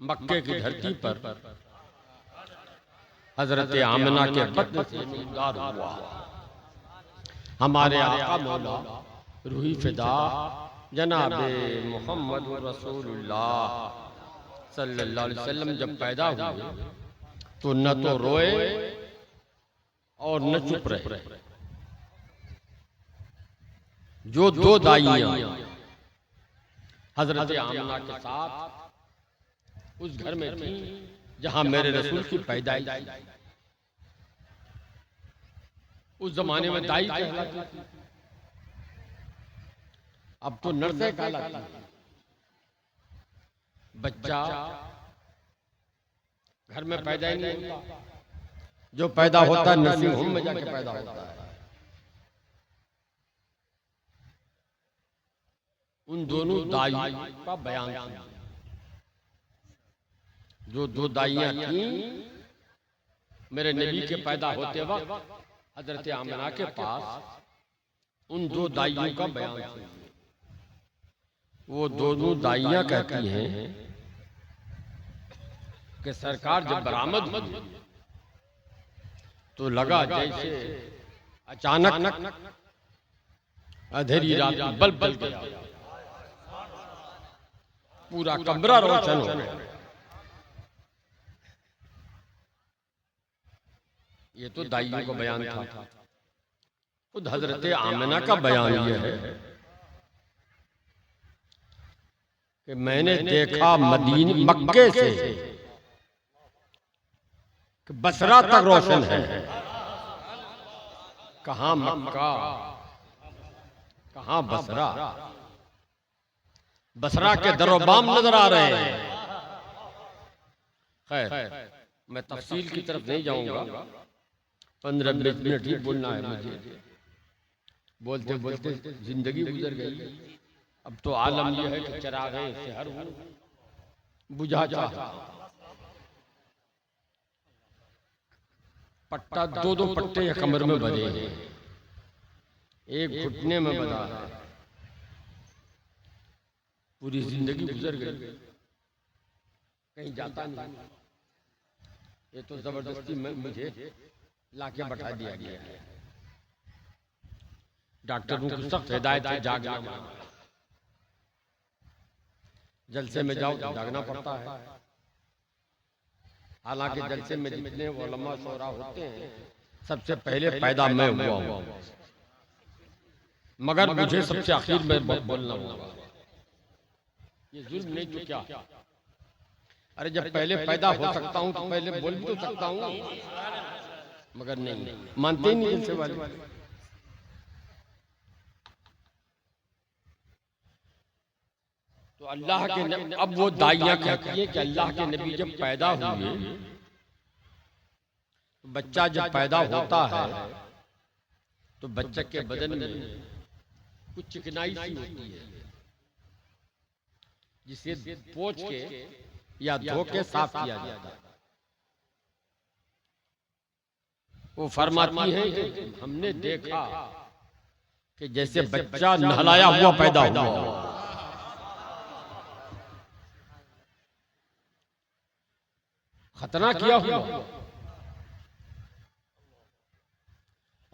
मक्के की धरती पर हजरत आमिना के बदन से नूरदार हुआ। हमारे आका मौला रूही फिदा जनाबे मोहम्मद रसूलुल्लाह सल्लल्लाहु अलैहि वसल्लम जब पैदा हुए तो न तो रोए और न चुप रहे। जो दो दाइयां हजरत आमिना के साथ उस घर में थी जहां मेरे रसूल की पैदाइश थी। उस जमाने में दाई कहलाती थी, अब तो नर्से कहलाती है। बच्चा घर में पैदा ही नहीं होता, जो पैदा होता है नर्सिंग होम में जाके पैदा होता है। उन दोनों दाई का बयान था। जो दो दाइयां थी मेरे नबी के पैदा होते वक्त हजरत आमिना के पास, उन दो दाइयों का बयान था। वो दोनों दाइयां कहती हैं कि सरकार जब बरामद हुई तो लगा जैसे अचानक अंधेरी रात में बल्ब बल गया, पूरा कमरा रोशन हो गया। ये तो दाइयों का बयान था। खुद हजरत आमिना का बयान यह है कि मैंने देखा मदीने मक्के से कि बसरा तक रोशन है। कहां मक्का, कहां बसरा। बसरा के दरोबाम नजर आ रहे हैं। खैर, मैं तफसील की तरफ नहीं जाऊंगा, 15-20 मिनट ही बोलना है मुझे। बोलते बोलते जिंदगी गुजर गई। अब तो आलम यह है कि चरागे शहर बुझा चाहा। पट्टा दो पट्टे या कमर में बंधे हैं, एक घुटने में बंधा है। पूरी जिंदगी गुजर गई, कहीं जाता नहीं। ये तो जबरदस्ती में मुझे लाके बैठा दिया गया है। डॉक्टरों की सख्त हिदायत है जागना। जलसे में जाओ तो जागना पड़ता है। हालांकि जलसे में जितने उलमा शोरा होते हैं सबसे पहले पैदा मैं हुआ हूं, मगर मुझे सबसे आखिर में बोलना होगा। ये जुल्म नहीं तो क्या। अरे जब पहले पैदा हो सकता हूं तो पहले बोल भी तो सकता हूं, मगर नहीं मानते ही नहीं जलसे वाले। तो अल्लाह के नबी, अब वो दाइयां कहती हैं कि अल्लाह के नबी जब पैदा हुए, बच्चा जब पैदा होता है तो बच्चे के बदन में कुछ चिकनाई सी होती है जिसे पोंछ के या धो के साफ किया जाता है। वो फरमाती है कि हमने देखा कि जैसे बच्चा नहलाया हुआ पैदा हुआ। खतना किया हुआ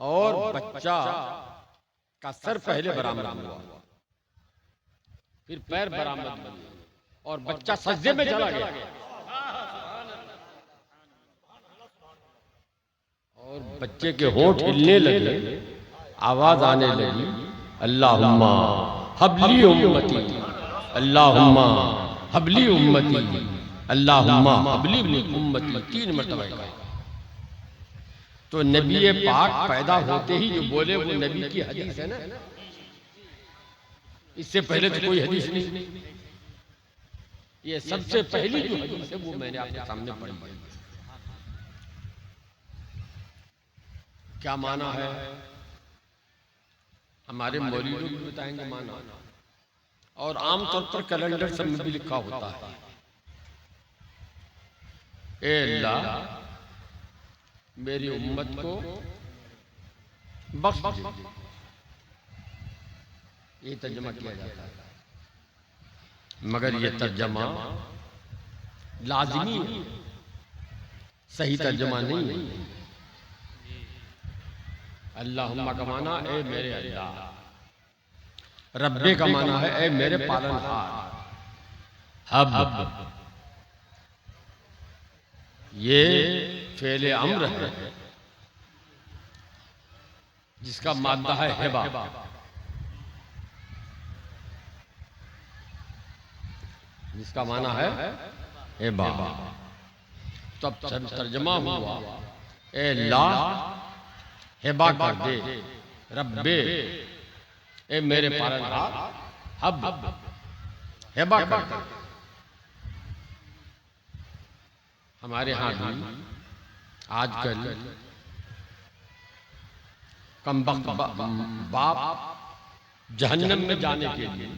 और बच्चा का सर पहले बरामद हुआ, फिर पैर बरामद हुए और बच्चा सजदे में चला गया। और बच्चे के होंठ हिलने लगे, आवाज आने लगी, अल्लाहुम्मा हबली उम्मती, अल्लाहुम्मा हबली उम्मती, अल्लाहुम्मा हबली उम्मती। 3 मरतबा कहा। तो नबी पाक पैदा होते ही जो बोले वो नबी की हदीस है ना, इससे पहले तो कोई हदीस नहीं। ये सबसे पहली जो हदीस है वो मैंने आपके सामने पढ़ी। क्या माना है हमारे मौलवी लोग भी बताएंगे माना, और आमतौर पर कैलेंडर सब में भी लिखा होता है, ए अल्लाह मेरी उम्मत को बख्श दे। ये तर्जमा किया जाता है, मगर ये तर्जमा लाजिमी है, सही तर्जुमा नहीं है। अल्लाहुम्मा का माना ए मेरे अल्लाह, रब्बे का माना है ए मेरे पालनहार। हब ये फेले अम्र है जिसका मादा है हिबा। जिसका माना है हिबा। तब तर्जमा हुआ ए अल्लाह हिबा कर दे, रब्बे ए मेरे पालनहार, हब हिबा कर दे। हमारे यहाँ भी आजकल कमबख्त बाप जहन्नम में जाने के लिए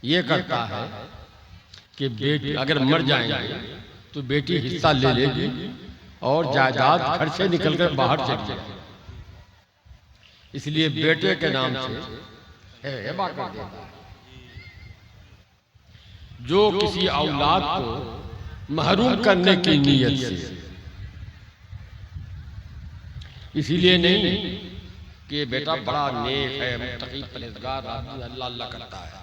ये करता है कि बेटी अगर मर जाएंगे तो बेटी हिस्सा ले लेगी और जायदाद घर से निकलकर बाहर चली जाएगी। इसलिए बेटे के नाम से हिबा कर देता है। जो किसी औलाद को महरूम करने की नीयत से, इसीलिए नहीं कि बेटा बड़ा नेक है, मुत्तकी परहेज़गार आदमी, अल्लाह अल्लाह करता है।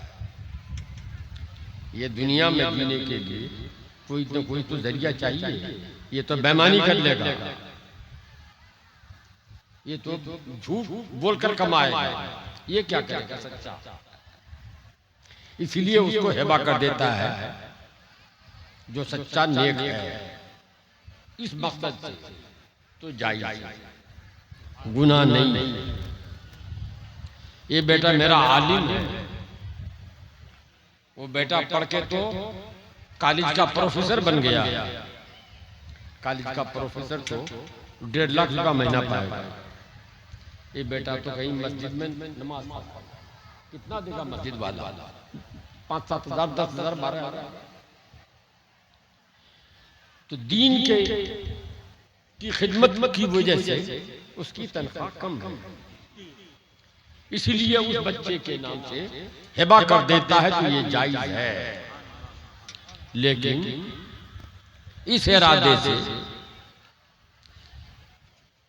ये दुनिया में जीने के लिए कोई न कोई तो जरिया चाहिए। ये तो बेईमानी कर लेगा, ये तो झूठ बोलकर कमाएगा, ये क्या करेगा सच्चा। इसीलिए उसको हिबा कर देता है जो सच्चा नेक है। इस मकसद से तो जायज़ है, गुनाह नहीं। ये बेटा मेरा आलिम है, वो बेटा पढ़ के तो कॉलेज का प्रोफेसर बन गया। कॉलेज का प्रोफेसर तो 1.5 लाख का महीना पाएगा। ये बेटा तो कहीं मस्जिद में नमाज पढ़ता, कितना देगा मस्जिद वाला? 5-7 हज़ार, 10 हज़ार, 12 हज़ार। तो दीन की खिदमत की वजह से उसकी तनख्वाह कम है, इसीलिए उस बच्चे के नाम से हिबा कर देता है। तो ये जायज है, लेकिन इस इरादे से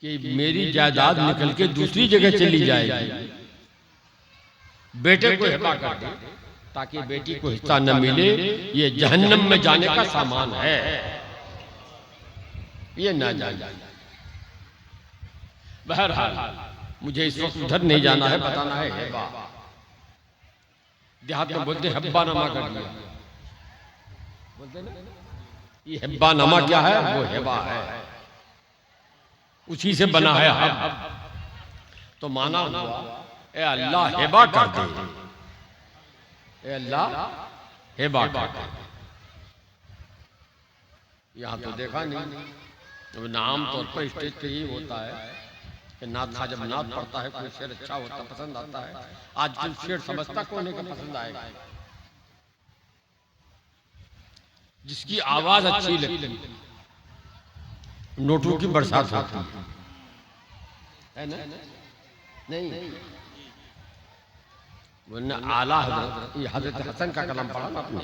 कि मेरी जायदाद निकल के दूसरी जगह चली जाएगी, बेटे को हिबा कर दे ताकि बेटी को हिस्सा न मिले, ये जहन्नम में जाने का सामान है, ये ना जाए। बहरहाल मुझे इस वक्त उधर नहीं जाना है, बताना है हिबा। देहात में बोलते हब्बा नमा कर दिया, बोलते ना, ये हब्बा नमा क्या है? वो हिबा है, उसी से बना है हब। तो माना हुआ ए अल्लाह हिबा कर दे, ए अल्लाह हिबा कर दे। यहाँ तो देखा नहीं, आम तौर पर स्टेज पे ही होता है कि नाथ खा जब नाथ पढ़ता है कोई शेर अच्छा होता पसंद आता है। आजकल शेर समझता कौन है कि पसंद आएगा? जिसकी आवाज अच्छी लगती, नोटों की बरसात होती है ना? नहीं, वरना आला हजरत हसन का कलाम पढ़ा ना आपने।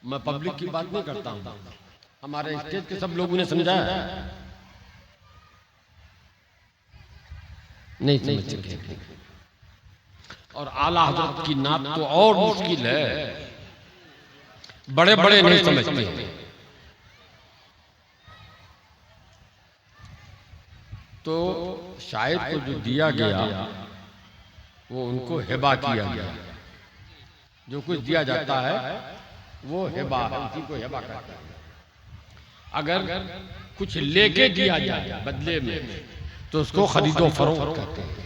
मैं पब्लिक की बात नहीं करता हूं, हमारे स्टेज के सब लोगों ने समझाया, नहीं समझ सके। और आला हजरत की नात तो और मुश्किल है, बड़े बड़े नहीं समझते। तो शायर को जो दिया गया वो उनको हिबा किया गया। जो कुछ दिया जाता है वो हिबा है, उसी को हिबा कहते हैं। अगर कुछ लेके दिया जाए बदले में तो उसको खरीदो फरोख्त कहते हैं,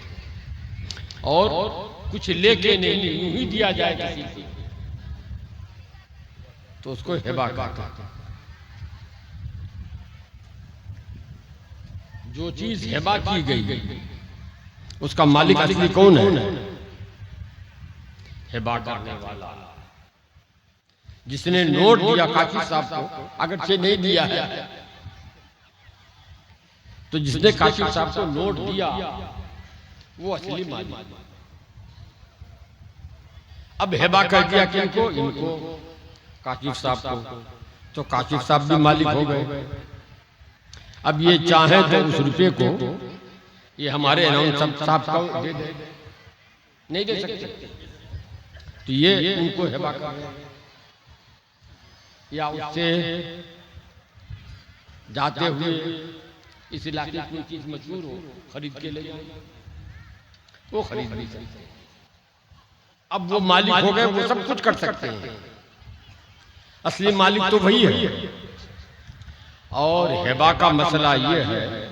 और कुछ लेके नहीं यूं ही दिया जाए किसी को तो उसको हिबा कहते हैं। जो चीज हिबा की गई उसका मालिक असली कौन है? हिबा करने वाला। जिसने नोट दिया काशिफ साहब को, अगरचे नहीं दिया है, तो जिसने काशिफ साहब को नोट दिया वो असली मालिक। अब हिबा कर दिया किनको? इनको, काशिफ साहब को। तो काशिफ साहब भी मालिक हो गए। अब ये चाहे तो उस रुपये को ये हमारे अनाउंसर साहब को दे दे, नहीं दे सकते, तो ये उनको हिबा कर, या उससे जाते हुए इस इलाके की कोई चीज मशहूर हो, खरीद के ले जाए, वो खरीद नहीं सकते। अब वो मालिक हो गए, वो सब कुछ कर सकते हैं। असली मालिक तो वही है। और हिबा का मसला ये है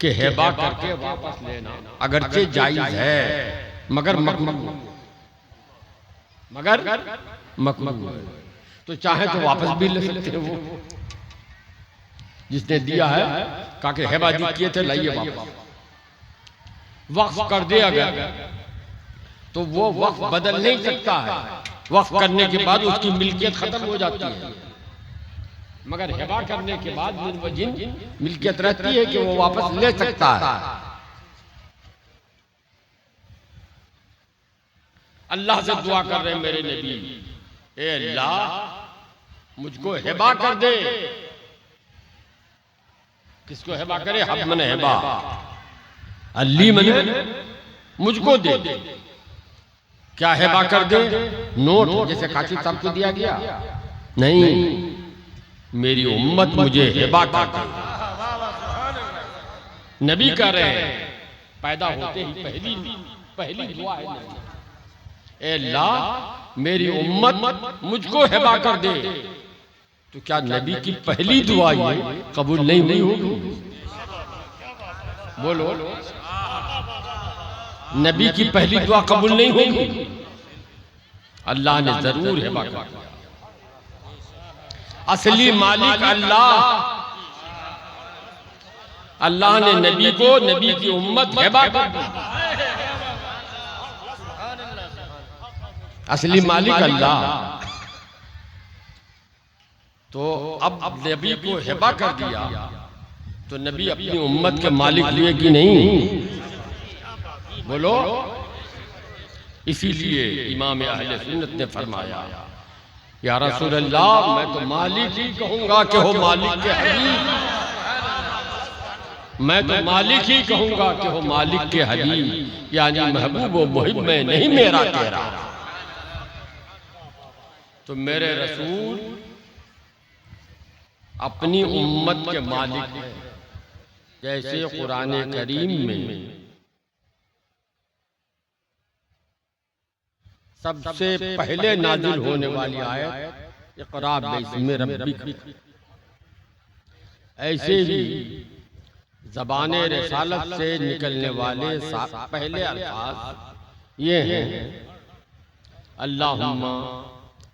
कि हिबा करके वापस लेना अगरचे जायज है, मगर मकरूह है। तो चाहे तो वापस भी ले सकते हैं। वो जिसने दिया है कहा कि हिबा दी किए थे, लाइए वापस। वक्फ कर दिया गया तो वो वक्फ बदल नहीं सकता है। वक्फ करने के बाद उसकी मिल्कियत खत्म हो जाती है, मगर हिबा करने के बाद मिल्कियत रहती है कि वो वापस ले सकता है। अल्लाह से दुआ कर रहे हैं मेरे नबी, ए अल्लाह मुझको हिबा कर दे। किसको हिबा करे? हब मन हिबा, अल्ली मन मुझको दे। क्या हिबा कर दे? नोट जैसे काशिफ साहब को दिया गया? नहीं, मेरी उम्मत मुझे हिबा कर दे। नबी कह रहे हैं, पैदा होते ही पहली दुआ है, ए अल्लाह मेरी उम्मत मुझको हिबा कर दे। तो क्या नबी की पहली दुआ ये कबूल नहीं हुई होगी? बोलो, नबी की पहली दुआ कबूल नहीं होगी? अल्लाह ने जरूर हिबा कर दिया। असली मालिक अल्लाह, अल्लाह ने नबी को, नबी की उम्मत हिबा कर दी। असली मालिक अल्लाह। तो अब नबी को हिबा कर दिया तो नबी अपनी उम्मत के मालिक हुए कि नहीं? बोलो। इसीलिए इमाम अहले सुन्नत ने फरमाया, या रसूल अल्लाह मैं तो मालिक ही कहूंगा कि हो मालिक के हबीब, मैं तो मालिक ही कहूंगा कि हो मालिक के हबीब, यानी महबूब व मुहिब में नहीं मेरा तेरा। तो मेरे रसूल अपनी उम्मत के मालिक हैं। जैसे कुरान करीम में सबसे पहले नाजिल होने वाली आयत इक़रा बिस्मि रब्बिक, ऐसे ही ज़बाने रिसालत से निकलने वाले पहले अल्फाज ये हैं, अल्लाहुम्मा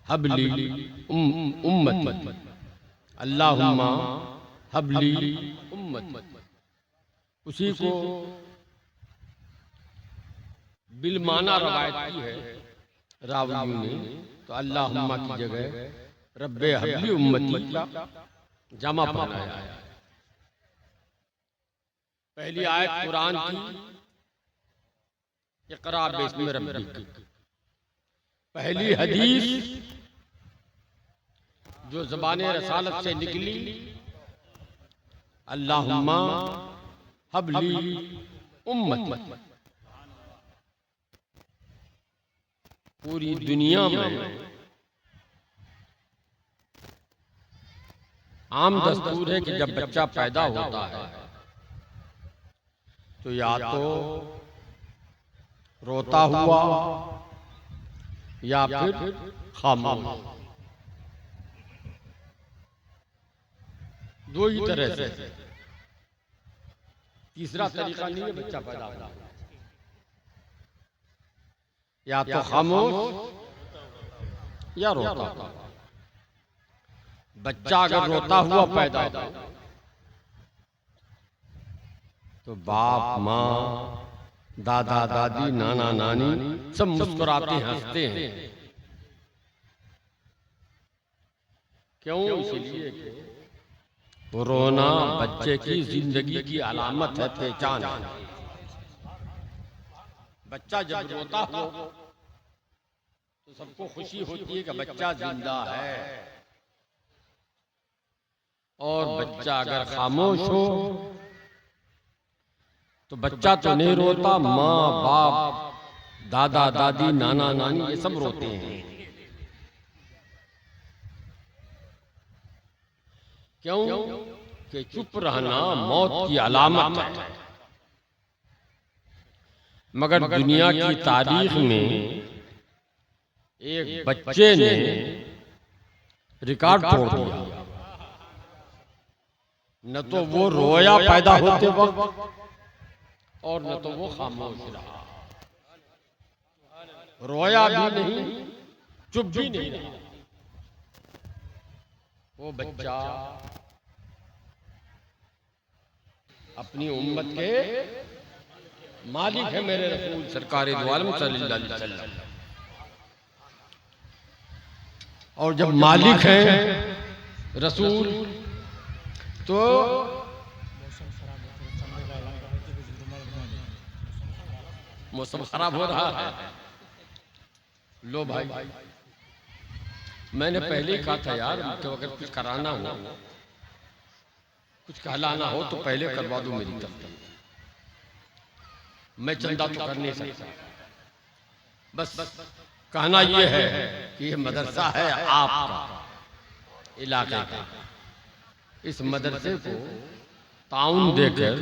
हबली उम्मती, अल्लाहुम्मा हबली उम्मती। उसी को बिलमाना रवायत की है रावियों ने, तो अल्लाहुम्मा की जगह रब्बे हबली उम्मती का जमा बनाया है। पहली आयत कुरान की इक़रा बिस्मि रब्बिक, पहली हदीस जो ज़बाने रसालत से निकली, अल्लाहुम्मा हबली उम्मती। पूरी दुनिया में आम दस्तूर है कि जब बच्चा पैदा होता है तो या तो रोता हुआ या फिर खामोश, दो ही तरह से। तीसरा तरीका नहीं है बच्चा पैदा होना, या तो खामोश या रोता। बच्चा अगर रोता हुआ पैदा हो तो बाप माँ, दादा दादी, नाना नानी सब मुस्कुराते हंसते हैं। क्यों? इसलिए कि रोना बच्चे की जिंदगी की अलामत है, पहचान है। बच्चा जब रोता हो तो सबको खुशी होती है कि बच्चा जिंदा है। और बच्चा अगर खामोश हो तो बच्चा तो नहीं रोता, माँ बाप, दादा दादी, नाना नानी ये सब रोते हैं। क्यों? कि चुप रहना मौत की अलामत है। मगर दुनिया की तारीख में एक बच्चे ने रिकॉर्ड तोड़ दिया। न तो वो रोया पैदा होते वक्त और न तो वो खामोश रहा। रोया भी नहीं, चुप भी नहीं रहा। वो बच्चा अपनी उम्मत के मालिक है मेरे रसूल सरकारे दो आलम सल्लल्लाहु अलैहि वसल्लम। और जब मालिक है रसूल तो मौसम खराब हो रहा है। लो भाई, मैंने पहले ही कहा था यार कि अगर कुछ कराना हो, कुछ कहलाना हो तो पहले करवा दो मेरी तरफ। मैं चंदा तो कर नहीं सकता, बस कहना यह है कि यह मदरसा है आपका, इलाके का। इस मदरसे को ताउन देकर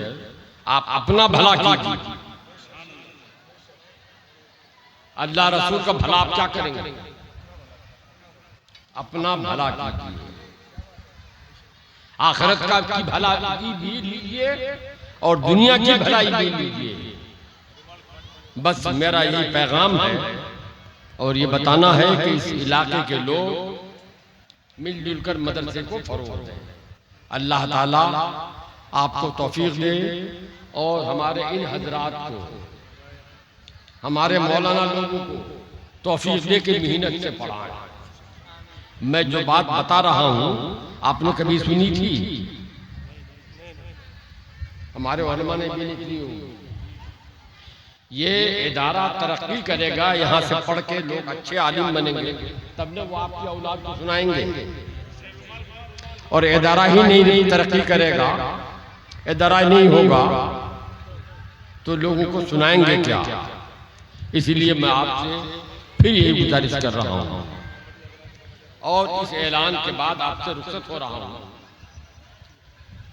आप अपना भला कीजिए। अल्लाह रसूल का भला आप क्या करेंगे? अपना भला कीजिए, आखिरत का की भलाई भी लीजिए और दुनिया की भलाई भी लीजिए। बस मेरा यही पैगाम है और ये बताना है कि इस इलाके के लोग मिलजुल कर मदरसे को फरोग दें। अल्लाह ताला आपको तौफीक दे और हमारे इन हजरात को, हमारे मौलाना लोगों को तौफीक दे के मेहनत से पढ़ाएं। मैं जो बात बता रहा हूं आपने कभी सुनी थी? हमारे उलमा ने भी लिखी होगी। ये इदारा तरक्की करेगा, यहाँ से पढ़ के लोग अच्छे आलिम बनेंगे, तब न वो आपकी औलाद को सुनाएंगे। और इदारा ही नहीं तरक्की करेगा, इदारा नहीं होगा तो लोगों को सुनाएंगे क्या? इसीलिए मैं आपसे फिर यही गुजारिश कर रहा हूँ और इस ऐलान के बाद आपसे रुखसत हो रहा हूँ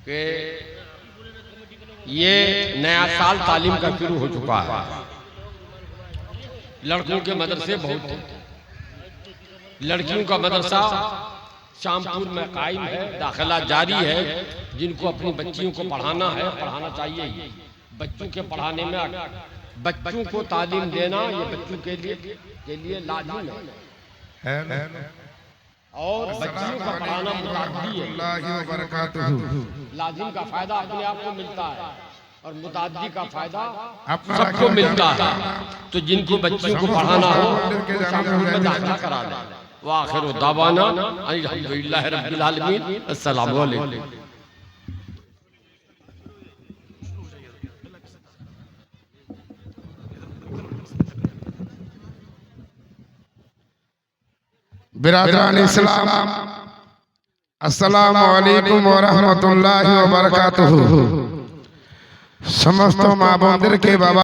कि ये नया साल तालीम का शुरू हो चुका है। लड़कों के मदरसे बहुत हैं, लड़कियों का मदरसा शामपुर में कायम है, दाखिला जारी है। जिनको अपनी बच्चियों को पढ़ाना है, पढ़ाना चाहिए। बच्चों के पढ़ाने में, बच्चों को तालीम देना ये बच्चों के लिए लाजिम है और बच्चियों का पढ़ाना मुताद्दी है। लाजिम का फायदा अपने आप को मिलता है और मुताद्दी का फायदा सबको मिलता है। तो जिनको बच्चियों को पढ़ाना हो वो शामपुर में दाखिला करा दें। व आखिर दावाना अल्हम्दुलिल्लाह रब्बिल आलमीन। अस्सलामु अलैकुम। बिरादरान इस्लाम, अस्सलामु अलैकुम व रहमतुल्लाहि व बरकातुहू। समस्त माँ बंदर के बाबा